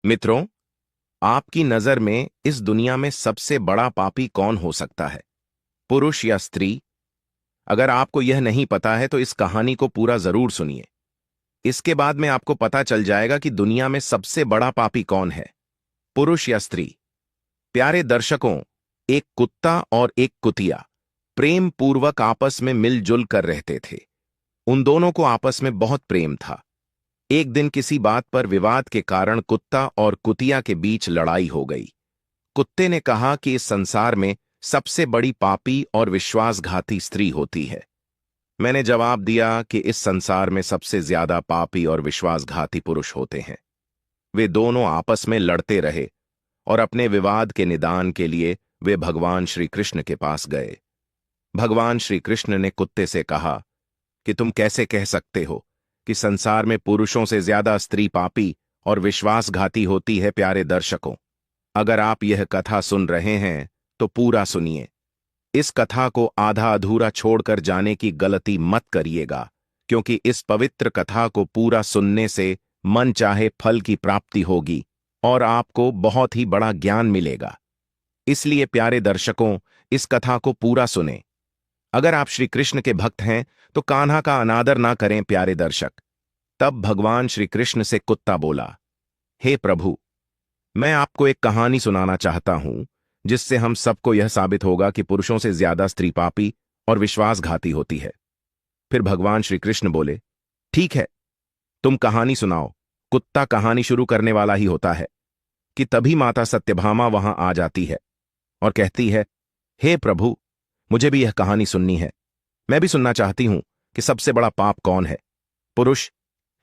मित्रों, आपकी नजर में इस दुनिया में सबसे बड़ा पापी कौन हो सकता है? पुरुष या स्त्री? अगर आपको यह नहीं पता है तो इस कहानी को पूरा जरूर सुनिए। इसके बाद में आपको पता चल जाएगा कि दुनिया में सबसे बड़ा पापी कौन है, पुरुष या स्त्री। प्यारे दर्शकों, एक कुत्ता और एक कुतिया प्रेम पूर्वक आपस में मिलजुल कर रहते थे। उन दोनों को आपस में बहुत प्रेम था। एक दिन किसी बात पर विवाद के कारण कुत्ता और कुतिया के बीच लड़ाई हो गई। कुत्ते ने कहा कि इस संसार में सबसे बड़ी पापी और विश्वासघाती स्त्री होती है। मैंने जवाब दिया कि इस संसार में सबसे ज्यादा पापी और विश्वासघाती पुरुष होते हैं। वे दोनों आपस में लड़ते रहे और अपने विवाद के निदान के लिए वे भगवान श्री कृष्ण के पास गए। भगवान श्री कृष्ण ने कुत्ते से कहा कि तुम कैसे कह सकते हो कि संसार में पुरुषों से ज्यादा स्त्री पापी और विश्वासघाती होती है। प्यारे दर्शकों, अगर आप यह कथा सुन रहे हैं तो पूरा सुनिए। इस कथा को आधा अधूरा छोड़कर जाने की गलती मत करिएगा, क्योंकि इस पवित्र कथा को पूरा सुनने से मन चाहे फल की प्राप्ति होगी और आपको बहुत ही बड़ा ज्ञान मिलेगा। इसलिए प्यारे दर्शकों, इस कथा को पूरा सुने। अगर आप श्री कृष्ण के भक्त हैं तो कान्हा का अनादर ना करें। प्यारे दर्शक, तब भगवान श्री कृष्ण से कुत्ता बोला, हे प्रभु, मैं आपको एक कहानी सुनाना चाहता हूं जिससे हम सबको यह साबित होगा कि पुरुषों से ज्यादा स्त्री पापी और विश्वासघाती होती है। फिर भगवान श्री कृष्ण बोले, ठीक है, तुम कहानी सुनाओ। कुत्ता कहानी शुरू करने वाला ही होता है कि तभी माता सत्यभामा वहां आ जाती है और कहती है, हे प्रभु, मुझे भी यह कहानी सुननी है। मैं भी सुनना चाहती हूं कि सबसे बड़ा पाप कौन है, पुरुष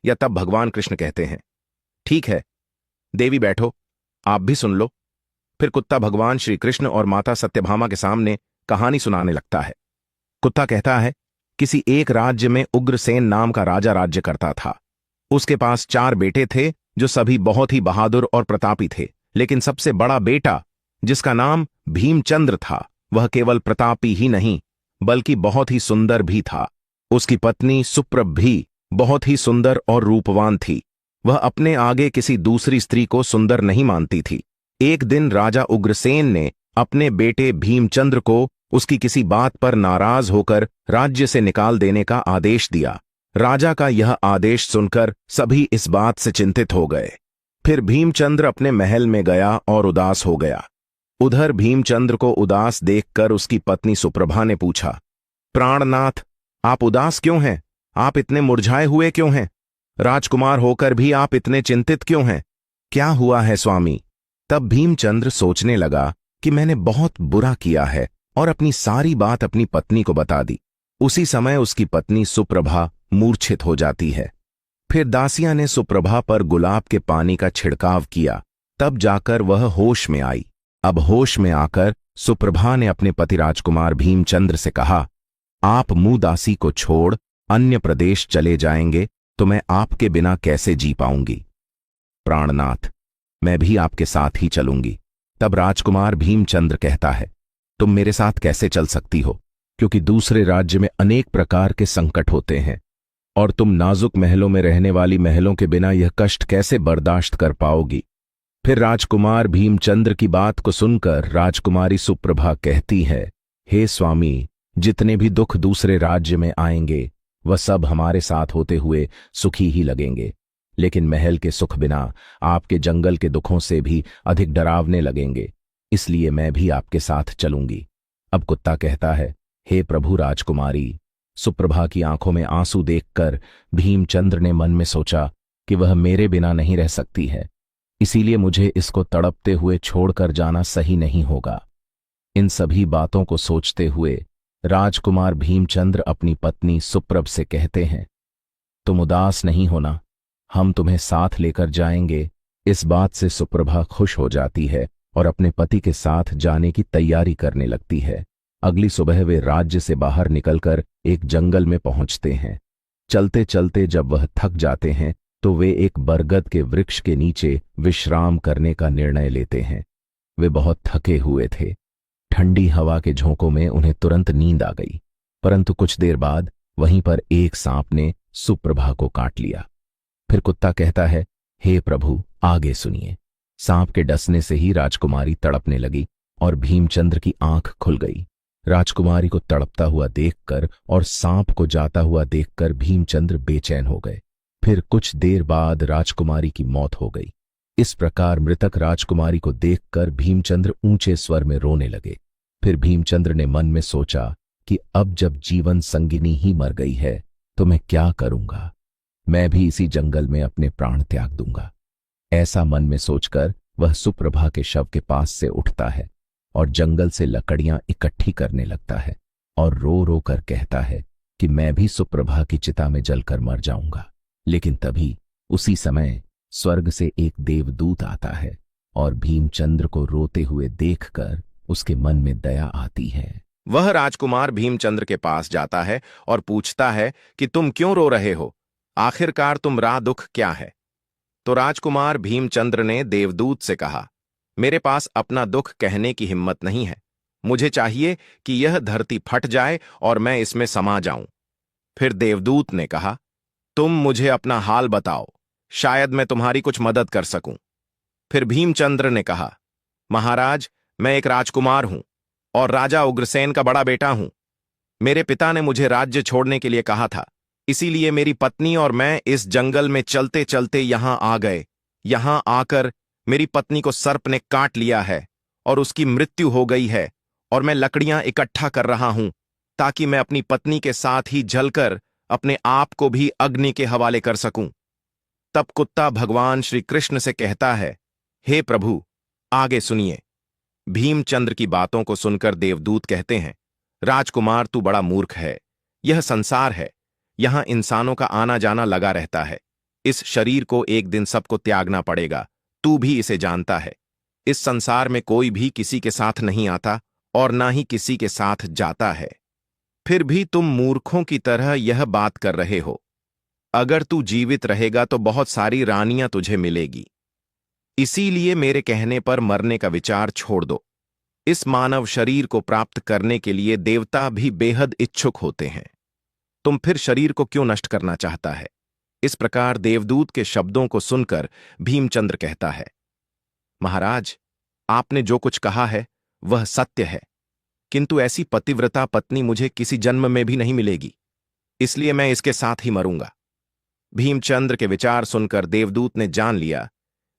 या? तब भगवान कृष्ण कहते हैं, ठीक है देवी, बैठो, आप भी सुन लो। फिर कुत्ता भगवान श्री कृष्ण और माता सत्यभामा के सामने कहानी सुनाने लगता है। कुत्ता कहता है, किसी एक राज्य में उग्रसेन नाम का राजा राज्य करता था। उसके पास 4 बेटे थे जो सभी बहुत ही बहादुर और प्रतापी थे, लेकिन सबसे बड़ा बेटा, जिसका नाम भीमचंद्र था, वह केवल प्रतापी ही नहीं बल्कि बहुत ही सुंदर भी था। उसकी पत्नी सुप्रभ भी बहुत ही सुंदर और रूपवान थी। वह अपने आगे किसी दूसरी स्त्री को सुंदर नहीं मानती थी। एक दिन राजा उग्रसेन ने अपने बेटे भीमचंद्र को उसकी किसी बात पर नाराज होकर राज्य से निकाल देने का आदेश दिया। राजा का यह आदेश सुनकर सभी इस बात से चिंतित हो गए। फिर भीमचंद्र अपने महल में गया और उदास हो गया। उधर भीमचंद्र को उदास देखकर उसकी पत्नी सुप्रभा ने पूछा, प्राणनाथ, आप उदास क्यों हैं? आप इतने मुरझाए हुए क्यों हैं? राजकुमार होकर भी आप इतने चिंतित क्यों हैं? क्या हुआ है स्वामी? तब भीमचंद्र सोचने लगा कि मैंने बहुत बुरा किया है और अपनी सारी बात अपनी पत्नी को बता दी। उसी समय उसकी पत्नी सुप्रभा मूर्छित हो जाती है। फिर दासियां ने सुप्रभा पर गुलाब के पानी का छिड़काव किया, तब जाकर वह होश में आई। अब होश में आकर सुप्रभा ने अपने पति राजकुमार भीमचंद्र से कहा, आप मुंह दासी को छोड़ अन्य प्रदेश चले जाएंगे तो मैं आपके बिना कैसे जी पाऊंगी? प्राणनाथ, मैं भी आपके साथ ही चलूंगी। तब राजकुमार भीमचंद्र कहता है, तुम मेरे साथ कैसे चल सकती हो, क्योंकि दूसरे राज्य में अनेक प्रकार के संकट होते हैं और तुम नाजुक महलों में रहने वाली महलों के बिना यह कष्ट कैसे बर्दाश्त कर पाओगी? फिर राजकुमार भीमचंद्र की बात को सुनकर राजकुमारी सुप्रभा कहती है, हे स्वामी, जितने भी दुख दूसरे राज्य में आएंगे वह सब हमारे साथ होते हुए सुखी ही लगेंगे, लेकिन महल के सुख बिना आपके जंगल के दुखों से भी अधिक डरावने लगेंगे, इसलिए मैं भी आपके साथ चलूंगी। अब कुत्ता कहता है, हे प्रभु राजकुमारी। सुप्रभा की आंखों में आंसू देखकर भीमचंद्र ने मन में सोचा कि वह मेरे बिना नहीं रह सकती है, इसीलिए मुझे इसको तड़पते हुए छोड़कर जाना सही नहीं होगा। इन सभी बातों को सोचते हुए राजकुमार भीमचंद्र अपनी पत्नी सुप्रभ से कहते हैं, तुम उदास नहीं होना, हम तुम्हें साथ लेकर जाएंगे। इस बात से सुप्रभा खुश हो जाती है और अपने पति के साथ जाने की तैयारी करने लगती है। अगली सुबह वे राज्य से बाहर निकलकर एक जंगल में पहुंचते हैं। चलते चलते जब वह थक जाते हैं तो वे एक बरगद के वृक्ष के नीचे विश्राम करने का निर्णय लेते हैं। वे बहुत थके हुए थे। ठंडी हवा के झोंकों में उन्हें तुरंत नींद आ गई, परंतु कुछ देर बाद वहीं पर एक सांप ने सुप्रभा को काट लिया। फिर कुत्ता कहता है, हे प्रभु, आगे सुनिए। सांप के डसने से ही राजकुमारी तड़पने लगी और भीमचंद्र की आंख खुल गई। राजकुमारी को तड़पता हुआ देखकर और सांप को जाता हुआ देखकर भीमचंद्र बेचैन हो गए। फिर कुछ देर बाद राजकुमारी की मौत हो गई। इस प्रकार मृतक राजकुमारी को देखकर भीमचंद्र ऊंचे स्वर में रोने लगे। फिर भीमचंद्र ने मन में सोचा कि अब जब जीवन संगिनी ही मर गई है तो मैं क्या करूंगा। मैं भी इसी जंगल में अपने प्राण त्याग दूंगा। ऐसा मन में सोचकर वह सुप्रभा के शव के पास से उठता है और जंगल से लकड़ियां इकट्ठी करने लगता है और रो रो कर कहता है कि मैं भी सुप्रभा की चिता में जलकर मर जाऊंगा। लेकिन तभी उसी समय स्वर्ग से एक देवदूत आता है और भीमचंद्र को रोते हुए देखकर उसके मन में दया आती है। वह राजकुमार भीमचंद्र के पास जाता है और पूछता है कि तुम क्यों रो रहे हो, आखिरकार तुम्हारा दुख क्या है। तो राजकुमार भीमचंद्र ने देवदूत से कहा, मेरे पास अपना दुख कहने की हिम्मत नहीं है। मुझे चाहिए कि यह धरती फट जाए और मैं इसमें समा जाऊं। फिर देवदूत ने कहा, तुम मुझे अपना हाल बताओ, शायद मैं तुम्हारी कुछ मदद कर सकूं। फिर भीमचंद्र ने कहा, महाराज, मैं एक राजकुमार हूं और राजा उग्रसेन का बड़ा बेटा हूं। मेरे पिता ने मुझे राज्य छोड़ने के लिए कहा था, इसीलिए मेरी पत्नी और मैं इस जंगल में चलते चलते यहां आ गए। यहां आकर मेरी पत्नी को सर्प ने काट लिया है और उसकी मृत्यु हो गई है और मैं लकड़ियां इकट्ठा कर रहा हूं ताकि मैं अपनी पत्नी के साथ ही जलकर अपने आप को भी अग्नि के हवाले कर सकूं। तब कुत्ता भगवान श्री कृष्ण से कहता है, हे प्रभु, आगे सुनिए। भीमचंद्र की बातों को सुनकर देवदूत कहते हैं, राजकुमार, तू बड़ा मूर्ख है। यह संसार है, यहां इंसानों का आना जाना लगा रहता है। इस शरीर को एक दिन सबको त्यागना पड़ेगा, तू भी इसे जानता है। इस संसार में कोई भी किसी के साथ नहीं आता और ना ही किसी के साथ जाता है। फिर भी तुम मूर्खों की तरह यह बात कर रहे हो। अगर तू जीवित रहेगा तो बहुत सारी रानियां तुझे मिलेगी, इसीलिए मेरे कहने पर मरने का विचार छोड़ दो। इस मानव शरीर को प्राप्त करने के लिए देवता भी बेहद इच्छुक होते हैं। तुम फिर शरीर को क्यों नष्ट करना चाहता है। इस प्रकार देवदूत के शब्दों को सुनकर भीमचंद्र कहता है, महाराज, आपने जो कुछ कहा है वह सत्य है, किंतु ऐसी पतिव्रता पत्नी मुझे किसी जन्म में भी नहीं मिलेगी, इसलिए मैं इसके साथ ही मरूंगा। भीमचंद्र के विचार सुनकर देवदूत ने जान लिया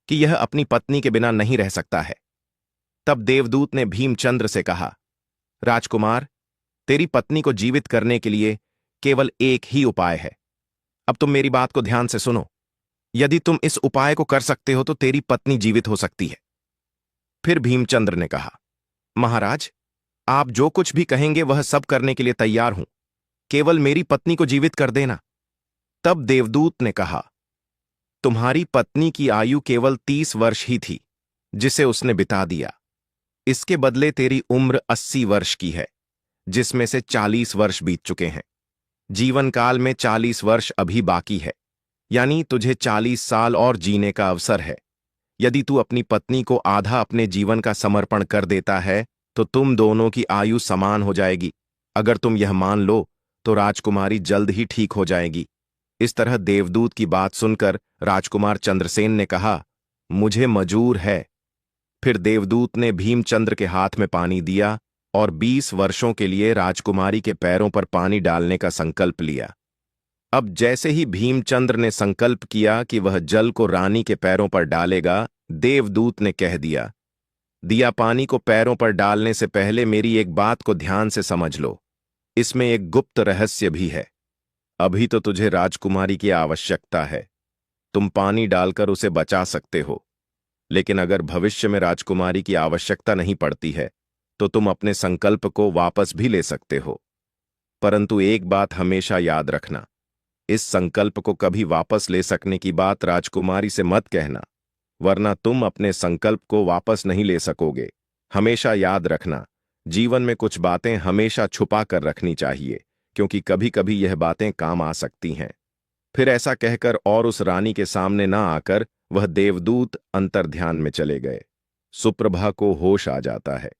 कि यह अपनी पत्नी के बिना नहीं रह सकता है। तब देवदूत ने भीमचंद्र से कहा, राजकुमार, तेरी पत्नी को जीवित करने के लिए केवल एक ही उपाय है। अब तुम मेरी बात को ध्यान से सुनो। यदि तुम इस उपाय को कर सकते हो तो तेरी पत्नी जीवित हो सकती है। फिर भीमचंद्र ने कहा, महाराज, आप जो कुछ भी कहेंगे वह सब करने के लिए तैयार हूं, केवल मेरी पत्नी को जीवित कर देना। तब देवदूत ने कहा, तुम्हारी पत्नी की आयु केवल 30 वर्ष ही थी, जिसे उसने बिता दिया। इसके बदले तेरी उम्र 80 वर्ष की है, जिसमें से 40 वर्ष बीत चुके हैं। जीवन काल में 40 वर्ष अभी बाकी है, यानी तुझे 40 साल और जीने का अवसर है। यदि तू अपनी पत्नी को आधा अपने जीवन का समर्पण कर देता है तो तुम दोनों की आयु समान हो जाएगी। अगर तुम यह मान लो तो राजकुमारी जल्द ही ठीक हो जाएगी। इस तरह देवदूत की बात सुनकर राजकुमार चंद्रसेन ने कहा, मुझे मंजूर है। फिर देवदूत ने भीमचंद्र के हाथ में पानी दिया और 20 वर्षों के लिए राजकुमारी के पैरों पर पानी डालने का संकल्प लिया। अब जैसे ही भीमचंद्र ने संकल्प किया कि वह जल को रानी के पैरों पर डालेगा, देवदूत ने कह दिया, दिया पानी को पैरों पर डालने से पहले मेरी एक बात को ध्यान से समझ लो। इसमें एक गुप्त रहस्य भी है। अभी तो तुझे राजकुमारी की आवश्यकता है, तुम पानी डालकर उसे बचा सकते हो। लेकिन अगर भविष्य में राजकुमारी की आवश्यकता नहीं पड़ती है तो तुम अपने संकल्प को वापस भी ले सकते हो। परंतु एक बात हमेशा याद रखना, इस संकल्प को कभी वापस ले सकने की बात राजकुमारी से मत कहना, वरना तुम अपने संकल्प को वापस नहीं ले सकोगे। हमेशा याद रखना, जीवन में कुछ बातें हमेशा छुपा कर रखनी चाहिए, क्योंकि कभी कभी यह बातें काम आ सकती हैं। फिर ऐसा कहकर और उस रानी के सामने ना आकर वह देवदूत अंतर्ध्यान में चले गए। सुप्रभा को होश आ जाता है।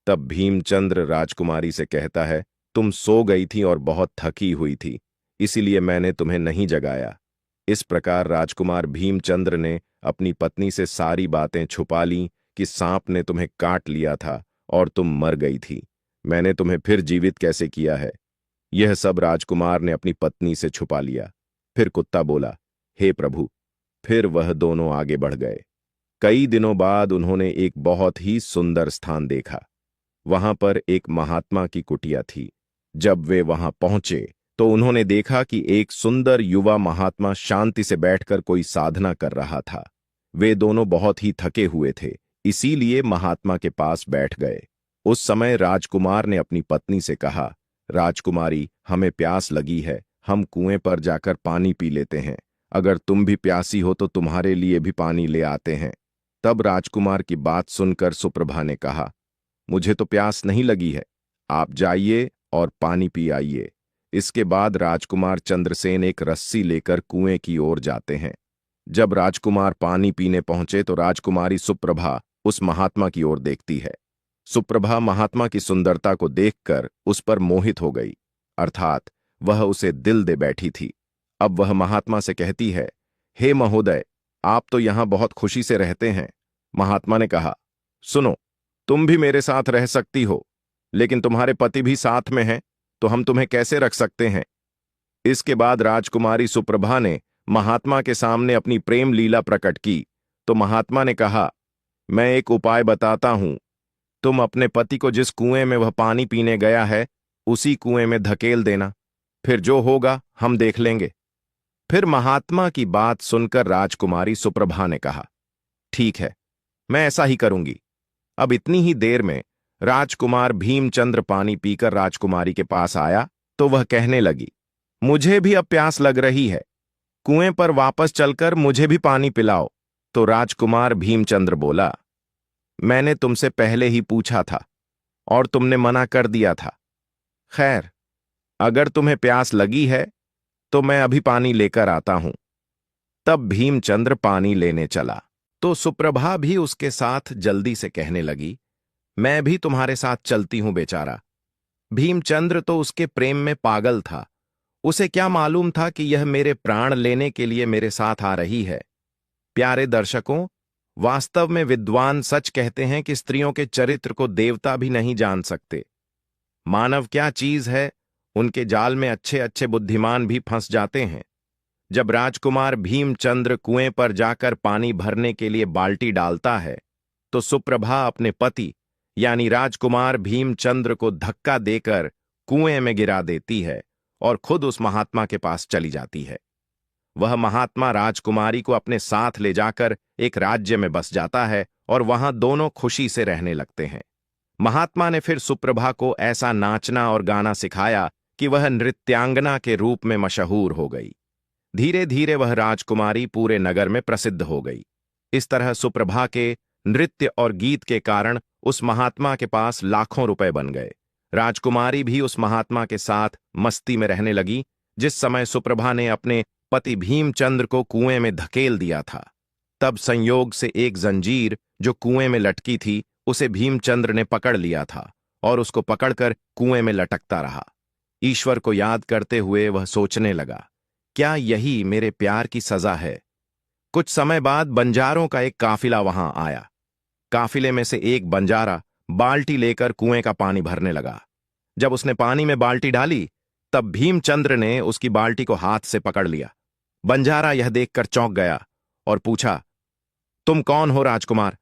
तब भीमचंद्र राजकुमारी से कहता है, तुम सो गई थी और बहुत थकी हुई थी, इसीलिए मैंने तुम्हें नहीं जगाया। इस प्रकार राजकुमार भीमचंद्र ने अपनी पत्नी से सारी बातें छुपा लीं कि सांप ने तुम्हें काट लिया था और तुम मर गई थी। मैंने तुम्हें फिर जीवित कैसे किया है, यह सब राजकुमार ने अपनी पत्नी से छुपा लिया। फिर कुत्ता बोला, हे प्रभु। फिर वह दोनों आगे बढ़ गए। कई दिनों बाद उन्होंने एक बहुत ही सुंदर स्थान देखा। वहां पर एक महात्मा की कुटिया थी। जब वे वहां पहुंचे तो उन्होंने देखा कि एक सुंदर युवा महात्मा शांति से बैठकर कोई साधना कर रहा था। वे दोनों बहुत ही थके हुए थे, इसीलिए महात्मा के पास बैठ गए। उस समय राजकुमार ने अपनी पत्नी से कहा, राजकुमारी, हमें प्यास लगी है, हम कुएं पर जाकर पानी पी लेते हैं। अगर तुम भी प्यासी हो तो तुम्हारे लिए भी पानी ले आते हैं। तब राजकुमार की बात सुनकर सुप्रभा ने कहा, मुझे तो प्यास नहीं लगी है, आप जाइए और पानी पी आइए। इसके बाद राजकुमार चंद्रसेन एक रस्सी लेकर कुएं की ओर जाते हैं। जब राजकुमार पानी पीने पहुंचे तो राजकुमारी सुप्रभा उस महात्मा की ओर देखती है। सुप्रभा महात्मा की सुंदरता को देखकर उस पर मोहित हो गई, अर्थात वह उसे दिल दे बैठी थी। अब वह महात्मा से कहती है, हे महोदय, आप तो यहां बहुत खुशी से रहते हैं। महात्मा ने कहा, सुनो, तुम भी मेरे साथ रह सकती हो, लेकिन तुम्हारे पति भी साथ में हैं, तो हम तुम्हें कैसे रख सकते हैं। इसके बाद राजकुमारी सुप्रभा ने महात्मा के सामने अपनी प्रेम लीला प्रकट की। तो महात्मा ने कहा, मैं एक उपाय बताता हूं, तुम अपने पति को जिस कुएं में वह पानी पीने गया है उसी कुएं में धकेल देना, फिर जो होगा हम देख लेंगे। फिर महात्मा की बात सुनकर राजकुमारी सुप्रभा ने कहा, ठीक है, मैं ऐसा ही करूंगी। अब इतनी ही देर में राजकुमार भीमचंद्र पानी पीकर राजकुमारी के पास आया तो वह कहने लगी, मुझे भी अब प्यास लग रही है, कुएं पर वापस चलकर मुझे भी पानी पिलाओ। तो राजकुमार भीमचंद्र बोला, मैंने तुमसे पहले ही पूछा था और तुमने मना कर दिया था। खैर, अगर तुम्हें प्यास लगी है तो मैं अभी पानी लेकर आता हूं। तब भीमचंद्र पानी लेने चला तो सुप्रभा भी उसके साथ जल्दी से कहने लगी, मैं भी तुम्हारे साथ चलती हूं बेचारा। भीमचंद्र तो उसके प्रेम में पागल था, उसे क्या मालूम था कि यह मेरे प्राण लेने के लिए मेरे साथ आ रही है। प्यारे दर्शकों, वास्तव में विद्वान सच कहते हैं कि स्त्रियों के चरित्र को देवता भी नहीं जान सकते। मानव क्या चीज है, उनके जाल में अच्छे अच्छे बुद्धिमान भी फंस जाते हैं। जब राजकुमार भीमचंद्र कुएं पर जाकर पानी भरने के लिए बाल्टी डालता है तो सुप्रभा अपने पति यानी राजकुमार भीमचंद्र को धक्का देकर कुएं में गिरा देती है और खुद उस महात्मा के पास चली जाती है। वह महात्मा राजकुमारी को अपने साथ ले जाकर एक राज्य में बस जाता है और वहां दोनों खुशी से रहने लगते हैं। महात्मा ने फिर सुप्रभा को ऐसा नाचना और गाना सिखाया कि वह नृत्यांगना के रूप में मशहूर हो गई। धीरे धीरे वह राजकुमारी पूरे नगर में प्रसिद्ध हो गई। इस तरह सुप्रभा के नृत्य और गीत के कारण उस महात्मा के पास लाखों रुपए बन गए। राजकुमारी भी उस महात्मा के साथ मस्ती में रहने लगी। जिस समय सुप्रभा ने अपने पति भीमचंद्र को कुएं में धकेल दिया था, तब संयोग से एक जंजीर जो कुएं में लटकी थी उसे भीमचंद्र ने पकड़ लिया था और उसको पकड़कर कुएं में लटकता रहा। ईश्वर को याद करते हुए वह सोचने लगा, क्या यही मेरे प्यार की सजा है। कुछ समय बाद बंजारों का एक काफिला वहां आया। काफिले में से एक बंजारा बाल्टी लेकर कुएं का पानी भरने लगा। जब उसने पानी में बाल्टी डाली तब भीमचंद्र ने उसकी बाल्टी को हाथ से पकड़ लिया। बंजारा यह देखकर चौंक गया और पूछा, तुम कौन हो राजकुमार।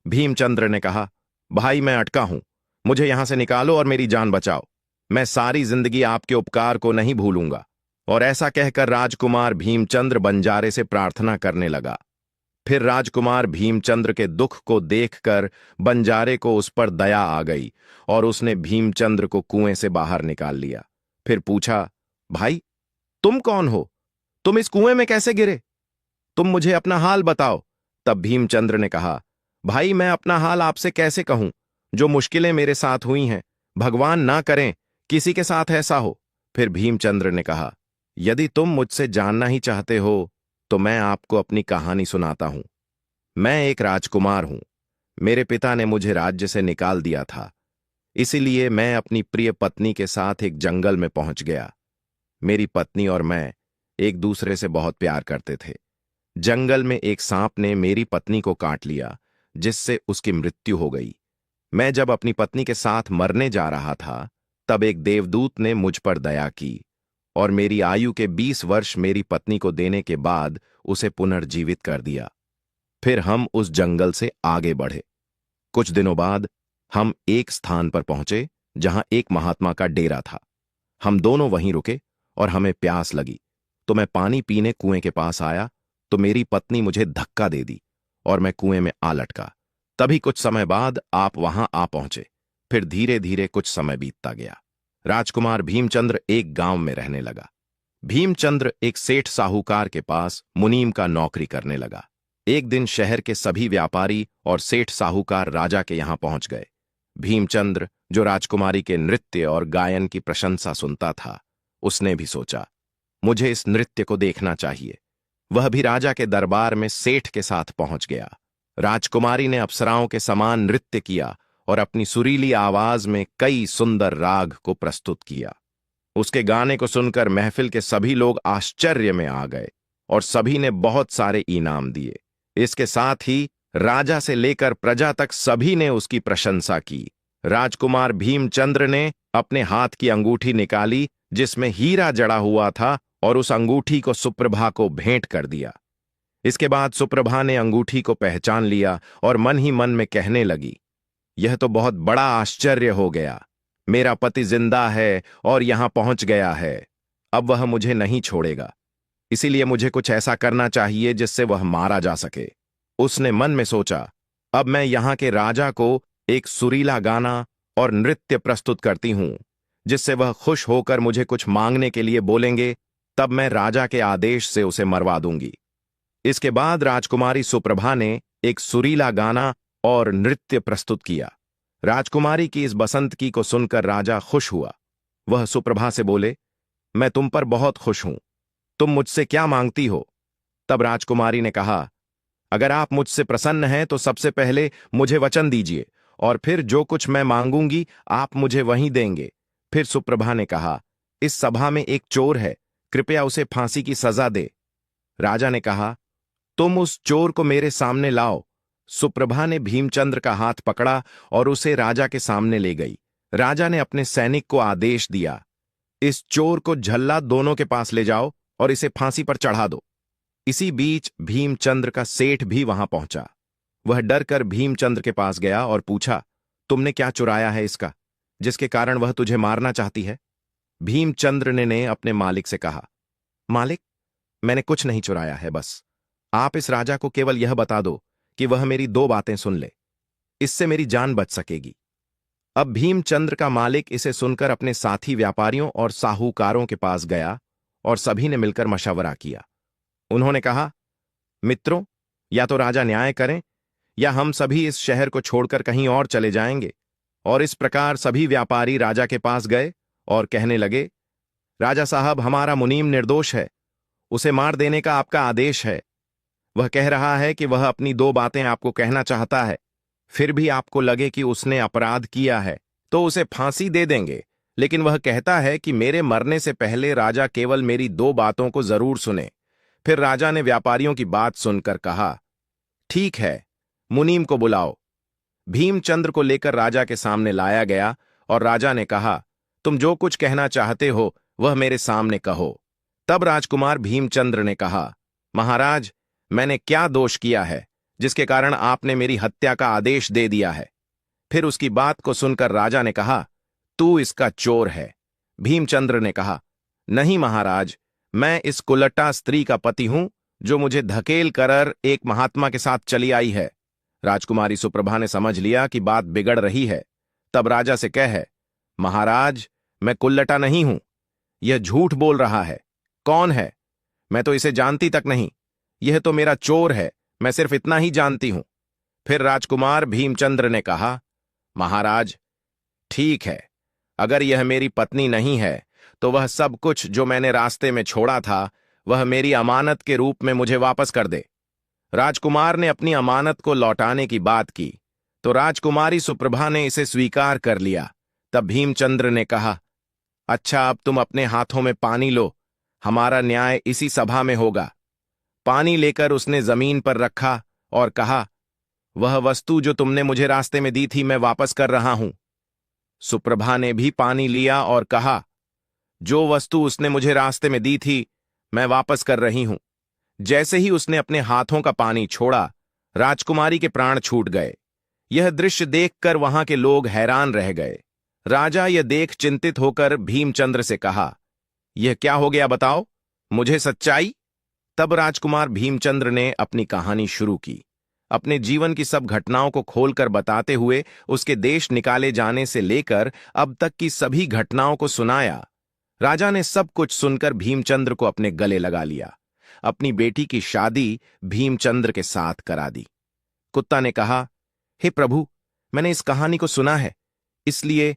भीमचंद्र ने कहा, भाई मैं अटका हूं, मुझे यहां से निकालो और मेरी जान बचाओ। मैं सारी जिंदगी आपके उपकार को नहीं भूलूंगा। और ऐसा कहकर राजकुमार भीमचंद्र बंजारे से प्रार्थना करने लगा। फिर राजकुमार भीमचंद्र के दुख को देखकर बंजारे को उस पर दया आ गई और उसने भीमचंद्र को कुएं से बाहर निकाल लिया। फिर पूछा, भाई तुम कौन हो, तुम इस कुएं में कैसे गिरे, तुम मुझे अपना हाल बताओ। तब भीमचंद्र ने कहा, भाई मैं अपना हाल आपसे कैसे कहूं, जो मुश्किलें मेरे साथ हुई हैं, भगवान ना करें किसी के साथ ऐसा हो। फिर भीमचंद्र ने कहा, यदि तुम मुझसे जानना ही चाहते हो तो मैं आपको अपनी कहानी सुनाता हूं। मैं एक राजकुमार हूं। मेरे पिता ने मुझे राज्य से निकाल दिया था, इसीलिए मैं अपनी प्रिय पत्नी के साथ एक जंगल में पहुंच गया। मेरी पत्नी और मैं एक दूसरे से बहुत प्यार करते थे। जंगल में एक सांप ने मेरी पत्नी को काट लिया, जिससे उसकी मृत्यु हो गई। मैं जब अपनी पत्नी के साथ मरने जा रहा था, तब एक देवदूत ने मुझ पर दया की और मेरी आयु के 20 वर्ष मेरी पत्नी को देने के बाद उसे पुनर्जीवित कर दिया। फिर हम उस जंगल से आगे बढ़े। कुछ दिनों बाद हम एक स्थान पर पहुंचे जहां एक महात्मा का डेरा था। हम दोनों वहीं रुके और हमें प्यास लगी, तो मैं पानी पीने कुएं के पास आया तो मेरी पत्नी मुझे धक्का दे दी और मैं कुएं में आ लटका। तभी कुछ समय बाद आप वहां आ पहुंचे। फिर धीरे धीरे कुछ समय बीतता गया। राजकुमार भीमचंद्र एक गांव में रहने लगा। भीमचंद्र एक सेठ साहूकार के पास मुनीम का नौकरी करने लगा। एक दिन शहर के सभी व्यापारी और सेठ साहूकार राजा के यहां पहुंच गए। भीमचंद्र, जो राजकुमारी के नृत्य और गायन की प्रशंसा सुनता था, उसने भी सोचा, मुझे इस नृत्य को देखना चाहिए। वह भी राजा के दरबार में सेठ के साथ पहुंच गया। राजकुमारी ने अप्सराओं के समान नृत्य किया और अपनी सुरीली आवाज में कई सुंदर राग को प्रस्तुत किया। उसके गाने को सुनकर महफिल के सभी लोग आश्चर्य में आ गए और सभी ने बहुत सारे इनाम दिए। इसके साथ ही राजा से लेकर प्रजा तक सभी ने उसकी प्रशंसा की। राजकुमार भीमचंद्र ने अपने हाथ की अंगूठी निकाली जिसमें हीरा जड़ा हुआ था और उस अंगूठी को सुप्रभा को भेंट कर दिया। इसके बाद सुप्रभा ने अंगूठी को पहचान लिया और मन ही मन में कहने लगी, यह तो बहुत बड़ा आश्चर्य हो गया। मेरा पति जिंदा है और यहां पहुंच गया है। अब वह मुझे नहीं छोड़ेगा, इसीलिए मुझे कुछ ऐसा करना चाहिए जिससे वह मारा जा सके। उसने मन में सोचा, अब मैं यहां के राजा को एक सुरीला गाना और नृत्य प्रस्तुत करती हूं, जिससे वह खुश होकर मुझे कुछ मांगने के लिए बोलेंगे, तब मैं राजा के आदेश से उसे मरवा दूंगी। इसके बाद राजकुमारी सुप्रभा ने एक सुरीला गाना और नृत्य प्रस्तुत किया। राजकुमारी की इस बसंतकी को सुनकर राजा खुश हुआ। वह सुप्रभा से बोले, मैं तुम पर बहुत खुश हूं, तुम मुझसे क्या मांगती हो? तब राजकुमारी ने कहा, अगर आप मुझसे प्रसन्न हैं तो सबसे पहले मुझे वचन दीजिए और फिर जो कुछ मैं मांगूंगी आप मुझे वहीं देंगे। फिर सुप्रभा ने कहा, इस सभा में एक चोर है, कृपया उसे फांसी की सजा दे। राजा ने कहा, तुम उस चोर को मेरे सामने लाओ। सुप्रभा ने भीमचंद्र का हाथ पकड़ा और उसे राजा के सामने ले गई। राजा ने अपने सैनिक को आदेश दिया, इस चोर को झल्ला दोनों के पास ले जाओ और इसे फांसी पर चढ़ा दो। इसी बीच भीमचंद्र का सेठ भी वहां पहुंचा। वह डरकर भीमचंद्र के पास गया और पूछा, तुमने क्या चुराया है इसका, जिसके कारण वह तुझे मारना चाहती है? भीमचंद्र ने अपने मालिक से कहा, मालिक, मैंने कुछ नहीं चुराया है, बस आप इस राजा को केवल यह बता दो कि वह मेरी 2 बातें सुन ले, इससे मेरी जान बच सकेगी। अब भीमचंद्र का मालिक इसे सुनकर अपने साथी व्यापारियों और साहूकारों के पास गया और सभी ने मिलकर मशवरा किया। उन्होंने कहा, मित्रों, या तो राजा न्याय करें या हम सभी इस शहर को छोड़कर कहीं और चले जाएंगे। और इस प्रकार सभी व्यापारी राजा के पास गए और कहने लगे, राजा साहब, हमारा मुनीम निर्दोष है, उसे मार देने का आपका आदेश है। वह कह रहा है कि वह अपनी 2 बातें आपको कहना चाहता है, फिर भी आपको लगे कि उसने अपराध किया है तो उसे फांसी दे देंगे, लेकिन वह कहता है कि मेरे मरने से पहले राजा केवल मेरी 2 बातों को जरूर सुने। फिर राजा ने व्यापारियों की बात सुनकर कहा, ठीक है, मुनीम को बुलाओ। भीमचंद्र को लेकर राजा के सामने लाया गया और राजा ने कहा, तुम जो कुछ कहना चाहते हो वह मेरे सामने कहो। तब राजकुमार भीमचंद्र ने कहा, महाराज, मैंने क्या दोष किया है जिसके कारण आपने मेरी हत्या का आदेश दे दिया है? फिर उसकी बात को सुनकर राजा ने कहा, तू इसका चोर है। भीमचंद्र ने कहा, नहीं महाराज, मैं इस कुलट्टा स्त्री का पति हूं जो मुझे धकेल कर एक महात्मा के साथ चली आई है। राजकुमारी सुप्रभा ने समझ लिया कि बात बिगड़ रही है। तब राजा से कहे, महाराज, मैं कुल्लटा नहीं हूं, यह झूठ बोल रहा है। कौन है? मैं तो इसे जानती तक नहीं, यह तो मेरा चोर है, मैं सिर्फ इतना ही जानती हूं। फिर राजकुमार भीमचंद्र ने कहा, महाराज, ठीक है, अगर यह मेरी पत्नी नहीं है तो वह सब कुछ जो मैंने रास्ते में छोड़ा था वह मेरी अमानत के रूप में मुझे वापस कर दे। राजकुमार ने अपनी अमानत को लौटाने की बात की तो राजकुमारी सुप्रभा ने इसे स्वीकार कर लिया। तब भीमचंद्र ने कहा, अच्छा, अब तुम अपने हाथों में पानी लो, हमारा न्याय इसी सभा में होगा। पानी लेकर उसने जमीन पर रखा और कहा, वह वस्तु जो तुमने मुझे रास्ते में दी थी मैं वापस कर रहा हूं। सुप्रभा ने भी पानी लिया और कहा, जो वस्तु उसने मुझे रास्ते में दी थी मैं वापस कर रही हूं। जैसे ही उसने अपने हाथों का पानी छोड़ा, राजकुमारी के प्राण छूट गए। यह दृश्य देखकर वहां के लोग हैरान रह गए। राजा यह देख चिंतित होकर भीमचंद्र से कहा, यह क्या हो गया, बताओ मुझे सच्चाई। तब राजकुमार भीमचंद्र ने अपनी कहानी शुरू की, अपने जीवन की सब घटनाओं को खोलकर बताते हुए उसके देश निकाले जाने से लेकर अब तक की सभी घटनाओं को सुनाया। राजा ने सब कुछ सुनकर भीमचंद्र को अपने गले लगा लिया। अपनी बेटी की शादी भीमचंद्र के साथ करा दी। कुत्ता ने कहा, हे प्रभु, मैंने इस कहानी को सुना है, इसलिए